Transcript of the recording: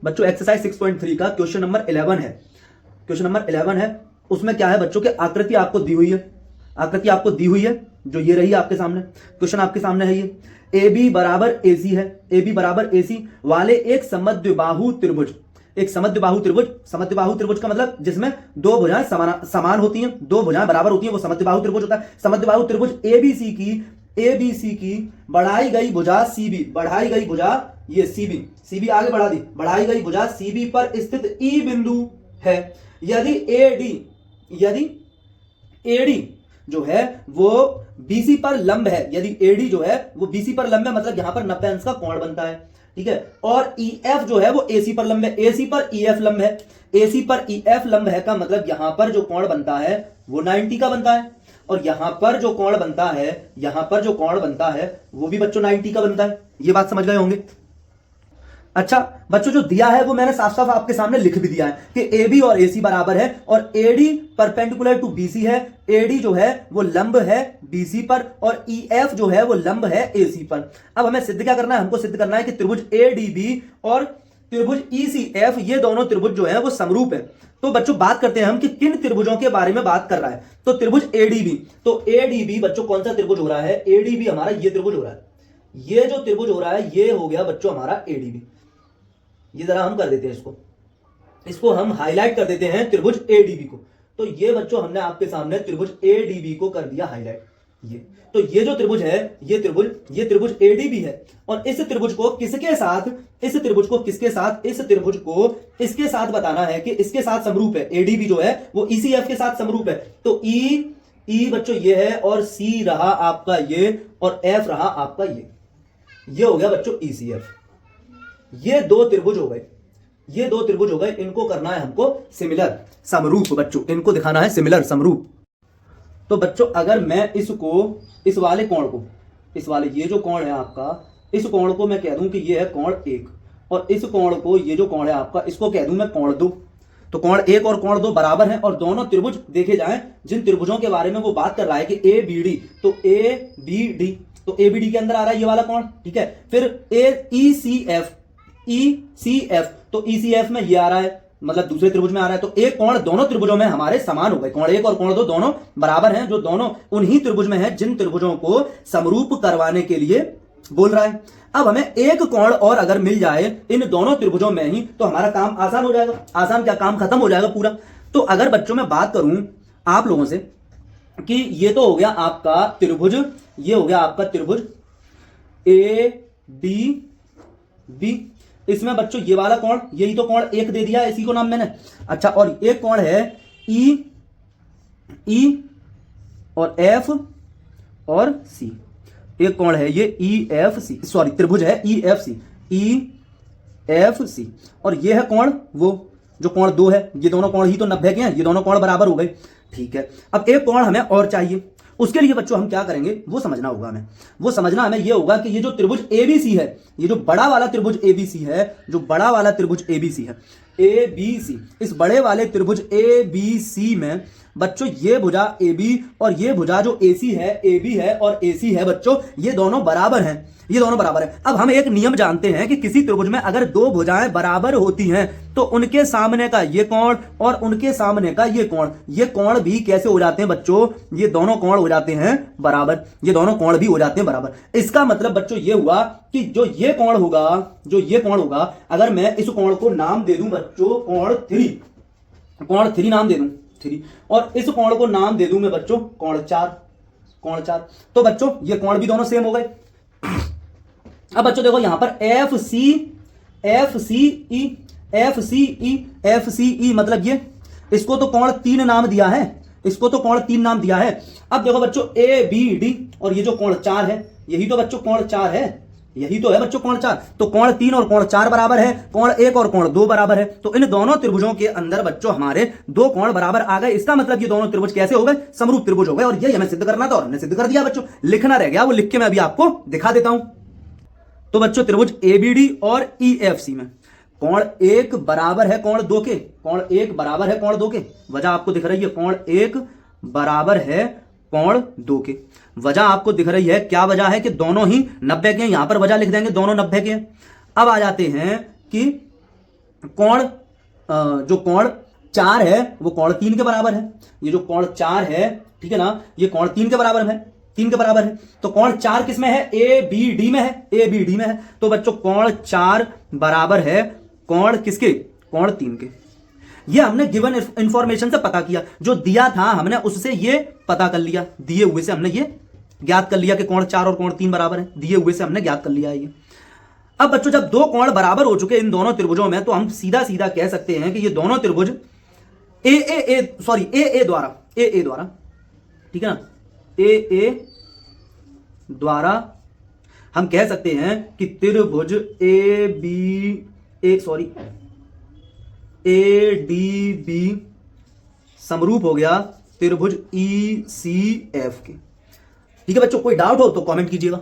बच्चों एक्सरसाइज 6.3 का question number 11 है। क्वेश्चन नंबर 11 है, उसमें क्या है बच्चों के आकृति आपको दी हुई है। आकृति आपको दी हुई है जो ये रही आपके सामने। क्वेश्चन आपके सामने है ये ए बी बराबर ए सी है। ए बी बराबर ए सी वाले एक समद्विबाहु त्रिभुज, एक समद्विबाहु त्रिभुज। समद्विबाहु त्रिभुज का मतलब जिसमें दो भुजाएं समान होती हैं, दो भुजाएं बराबर होती हैं, वो समद्विबाहु त्रिभुज होता है। समद्विबाहु त्रिभुज एबीसी की बढ़ाई गई भुजा सीबी, बढ़ाई गई भुजा ये सीबी आगे बढ़ा दी, बढ़ाई गई भुजा सीबी पर स्थित ई बिंदु है। यदि एडी जो है वो बीसी पर लंब है, यदि एडी जो है वो बीसी पर लंब है, मतलब यहां पर 90 अंश का कोण बनता है, ठीक है। और ईएफ जो है वो एसी पर लंब है, एसी पर ईएफ लंब है, एसी पर ईएफ लंब है का मतलब यहां पर जो कोण बनता है वो 90 का बनता है, और यहां पर जो कोण बनता है, यहां पर जो कोण बनता है वो भी बच्चों 90 का बनता है। ये बात समझ गए होंगे। अच्छा बच्चों जो दिया है वो मैंने साफ साफ आपके सामने लिख भी दिया है कि ए बी और ए सी बराबर है और A D perpendicular to B C है। ए डी जो है वो लंब है बी सी पर और ई एफ जो है वो लंब है ए सी पर। अब हमें सिद्ध क्या करना है, हमको सिद्ध करना है कि त्रिभुज ए डी बी और त्रिभुज ई सी एफ ये दोनों त्रिभुज जो है वो समरूप है। तो बच्चों बात करते हैं हम कि किन त्रिभुजों के बारे में बात कर रहा है। तो त्रिभुज एडीबी, तो एडीबी बच्चों कौन सा त्रिभुज हो रहा है, एडीबी हमारा ये त्रिभुज हो रहा है। ये जो त्रिभुज हो रहा है ये हो गया बच्चों हमारा एडीबी। ये जरा हम कर देते हैं इसको हम हाईलाइट कर देते हैं त्रिभुज एडीबी को। तो ये बच्चों हमने आपके सामने त्रिभुज एडीबी को कर दिया हाईलाइट। ये तो ये जो त्रिभुज है ये त्रिभुज एडीबी है। और इस त्रिभुज को किसके साथ, इस त्रिभुज को किसके साथ, इस त्रिभुज को इसके साथ बताना है कि इसके साथ समरूप है। एडीबी जो है वो ईसीएफ के साथ समरूप है। तो ई बच्चों ये है और सी रहा आपका ये और एफ रहा आपका ये हो गया बच्चों ईसीएफ। ये दो त्रिभुज हो गए, ये दो त्रिभुज हो गए। इनको करना है हमको सिमिलर, समरूप बच्चों, इनको दिखाना है सिमिलर, समरूप। तो बच्चों अगर मैं इसको, इस वाले कोण को, इस वाले ये जो कोण है आपका, इस कोण को मैं कह दूं कि ये है कोण 1 और इस कोण को, ये जो कोण है आपका, इसको कह दूं मैं कोण 2। तो कोण 1 और कोण 2 बराबर हैं और दोनों त्रिभुज देखे जाएं जिन त्रिभुजों के बारे में वो बात कर रहा है कि ए बी डी, तो ए बी डी, तो ए बी डी के अंदर आ रहा है ये वाला कोण, ठीक है। फिर ई सी एफ, तो ई सी एफ में ये आ रहा है, मतलब दूसरे त्रिभुज में आ रहा है। तो एक कोण दोनों त्रिभुजों में हमारे समान हो गए, कोण 1 और कोण 2 दोनों बराबर हैं, जो दोनों उन्हीं त्रिभुज में है जिन त्रिभुजों को समरूप करवाने के लिए बोल रहा है। अब हमें एक कोण और अगर मिल जाए इन दोनों त्रिभुजों में ही तो हमारा काम आसान हो जाएगा। आसान क्या, काम खत्म हो जाएगा पूरा। तो अगर बच्चों मैं बात करूं आप लोगों से कि ये तो हो गया आपका त्रिभुज, ये हो गया आपका त्रिभुज ए डी बी। इसमें बच्चों ये वाला कोण, यही तो कोण 1 दे दिया, इसी को नाम मैंने। अच्छा और एक कोण है ई और एफ और सी, एक कोण है ये ई एफ सी, सॉरी त्रिभुज है ई एफ सी और ये है कोण वो जो कोण 2 है। ये दोनों कोण ही तो 90 के हैं, ये दोनों कोण बराबर हो गए, ठीक है। अब एक कोण हमें और चाहिए, उसके लिए बच्चों हम क्या करेंगे वो समझना होगा हमें। वो समझना हमें ये होगा कि ये जो त्रिभुज एबीसी है, ये जो बड़ा वाला त्रिभुज एबीसी है, जो बड़ा वाला त्रिभुज एबीसी है, एबीसी, इस बड़े वाले त्रिभुज एबीसी में बच्चों ये भुजा AB और ये भुजा जो AC है, AB है और AC है बच्चों, ये दोनों बराबर हैं, ये दोनों बराबर हैं। अब हम एक नियम जानते हैं कि किसी त्रिभुज में अगर दो भुजाएं बराबर होती हैं तो उनके सामने का ये कोण और उनके सामने का ये कोण भी कैसे हो जाते हैं बच्चों, ये दोनों कोण हो जाते हैं बराबर, ये दोनों कोण भी हो जाते हैं बराबर। इसका मतलब बच्चों ये हुआ कि जो ये कोण होगा, अगर मैं इस कोण को नाम दे दूं बच्चों कोण 3 नाम दे दूं 3, और इस कोण को नाम दे दूं मैं बच्चों कोण 4, तो बच्चों ये कोण भी दोनों सेम हो गए। अब बच्चों देखो यहां पर एफ सी ई मतलब ये, इसको तो कोण 3 नाम दिया है, इसको तो कोण 3 नाम दिया है। अब देखो बच्चों ए बी डी और ये जो कोण 4 है, यही तो बच्चों कोण 4 है, यही तो है बच्चों कोण 4। तो कोण 3 और कोण 4 बराबर है, कोण 1 और कोण 2 बराबर है। तो इन दोनों त्रिभुजों के अंदर बच्चों हमारे 2 कोण बराबर आ गए। इसका मतलब ये दोनों त्रिभुज कैसे हो गए, समरूप त्रिभुज हो गए। और यही हमें सिद्ध करना था और हमने सिद्ध कर दिया बच्चों। लिखना रह गया, वो लिख के मैं अभी आपको दिखा देता हूं। तो बच्चों त्रिभुज एबीडी और ईएफसी में कोण 1 बराबर है कोण 2 के, कोण 1 बराबर है कोण 2 के। वजह आपको दिख रही है, कोण 1 बराबर है कोण 2 के। वजह आपको दिख रही है, क्या वजह है कि दोनों ही 90 के हैं। यहां पर वजह लिख देंगे, दोनों 90 के हैं। अब आ जाते हैं कि कोण जो कोण 4 है वो कोण 3 के बराबर है। ये जो कोण 4 है, ठीक है ना, ये कोण 3 के बराबर है, 3 के बराबर है। तो कोण 4 किस में है? ए बी डी में है, ए बी डी में है। तो बच्चों कोण 4 बराबर है कोण किसके? कोण 3 के। ये हमने गिवन इंफॉर्मेशन से पता किया, जो दिया था हमने उससे ये पता कर लिया, दिए हुए से हमने ये ज्ञात कर लिया कि कोण 4 और कोण 3 बराबर है, दिए हुए से हमने ज्ञात कर लिया है ये। अब बच्चों जब दो कोण बराबर हो चुके इन दोनों त्रिभुजों में, तो हम सीधा सीधा कह सकते हैं कि ये दोनों त्रिभुज ए द्वारा, ठीक है ना, ए द्वारा हम कह सकते हैं कि त्रिभुज ए डी बी समरूप हो गया त्रिभुज ई सी एफ के। ठीक है बच्चों, कोई डाउट हो तो कमेंट कीजिएगा।